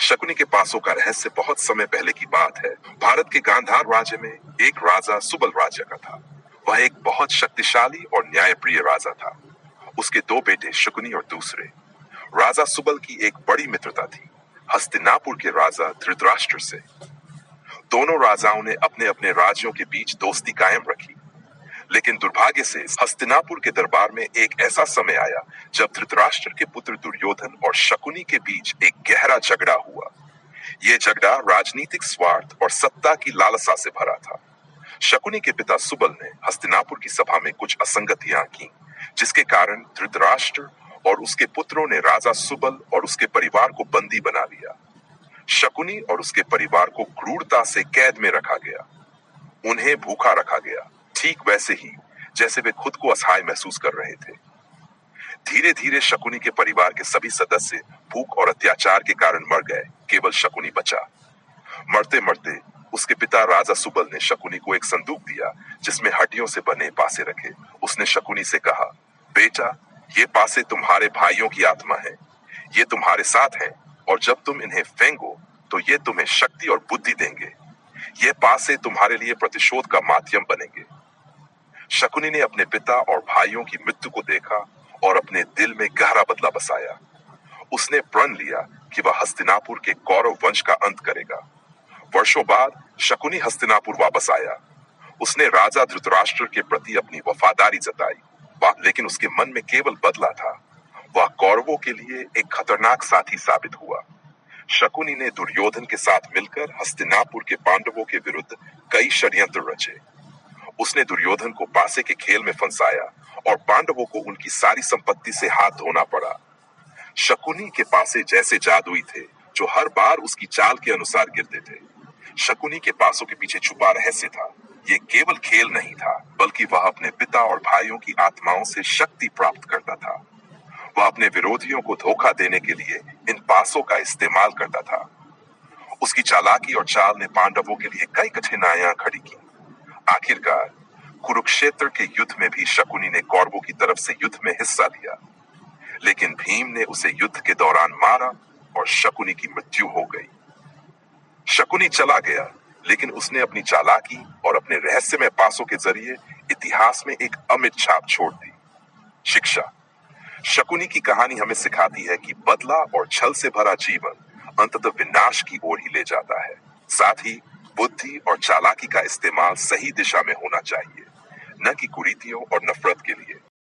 शकुनी के पासों का रहस्य बहुत समय पहले की बात है। भारत के गांधार राज्य में एक राजा सुबल राज्य का था। वह एक बहुत शक्तिशाली और न्यायप्रिय राजा था। उसके दो बेटे शकुनी और दूसरे। राजा सुबल की एक बड़ी मित्रता थी हस्तिनापुर के राजा धृतराष्ट्र से। दोनों राजाओं ने अपने अपने राज्यों के बीच दोस्ती कायम रखी, लेकिन दुर्भाग्य से हस्तिनापुर के दरबार में एक ऐसा समय आया जब धृतराष्ट्र के पुत्र दुर्योधन और शकुनी के बीच एक गहरा झगड़ा हुआ। यह झगड़ा राजनीतिक स्वार्थ और सत्ता की लालसा से भरा था। शकुनी के पिता सुबल ने हस्तिनापुर की सभा में कुछ असंगतियां की, जिसके कारण धृतराष्ट्र और उसके पुत्रों ने राजा सुबल और उसके परिवार को बंदी बना लिया। शकुनी और उसके परिवार को क्रूरता से कैद में रखा गया। उन्हें भूखा रखा गया, ठीक वैसे ही जैसे वे खुद को असहाय महसूस कर रहे थे। धीरे धीरे शकुनी के परिवार के सभी सदस्य भूख और अत्याचार के कारण मर गए। केवल शकुनी बचा। मरते मरते उसके पिता राजा सुबल ने शकुनी को एक संदूक दिया जिसमें हड्डियों से बने पासे रखे। उसने शकुनी से कहा, बेटा, ये पासे तुम्हारे भाइयों की आत्मा है। ये तुम्हारे साथ हैं और जब तुम इन्हें फेंको तो ये तुम्हें शक्ति और बुद्धि देंगे। ये पासे तुम्हारे लिए प्रतिशोध का माध्यम बनेंगे। शकुनी ने अपने पिता और भाइयों की मृत्यु को देखा और अपने दिल में गहरा बदला बसाया। उसने प्रण लिया कि वह हस्तिनापुर के कौरव वंश का अंत करेगा। वर्षों बाद शकुनी हस्तिनापुर वापस आया। उसने राजा धृतराष्ट्र के प्रति अपनी वफादारी जताई, लेकिन उसके मन में केवल बदला था। वह कौरवों के लिए एक खतरनाक साथी साबित हुआ। शकुनी ने दुर्योधन के साथ मिलकर हस्तिनापुर के पांडवों के विरुद्ध कई षड्यंत्र रचे। उसने दुर्योधन को पासे के खेल में फंसाया और पांडवों को उनकी सारी संपत्ति से हाथ धोना पड़ा। शकुनी के पासे जैसे जादुई थे जो हर बार उसकी चाल के अनुसार गिरते थे। शकुनी के पासों के पीछे छुपा रहस्य था। ये केवल खेल नहीं था, बल्कि वह अपने पिता और भाइयों की आत्माओं से शक्ति प्राप्त करता था। वह अपने विरोधियों को धोखा देने के लिए इन पासों का इस्तेमाल करता था। उसकी चालाकी और चाल ने पांडवों के लिए कई कठिनाइयां खड़ी की। आखिरकार कुरुक्षेत्र के युद्ध में भी शकुनी ने कौरवों की तरफ से युद्ध में हिस्सा लिया, लेकिन भीम ने उसे युद्ध के दौरान मारा और शकुनी की मृत्यु हो गई। शकुनी चला गया, लेकिन उसने अपनी चालाकी और अपने रहस्यमय पासों के जरिए इतिहास में एक अमिट छाप छोड़ दी। शिक्षा। शकुनी की कहानी हमें सिखाती है कि बदला और छल से भरा जीवन अंततः विनाश की ओर ही ले जाता है। साथ ही बुद्धि और चालाकी का इस्तेमाल सही दिशा में होना चाहिए, न कि कुरीतियों और नफरत के लिए।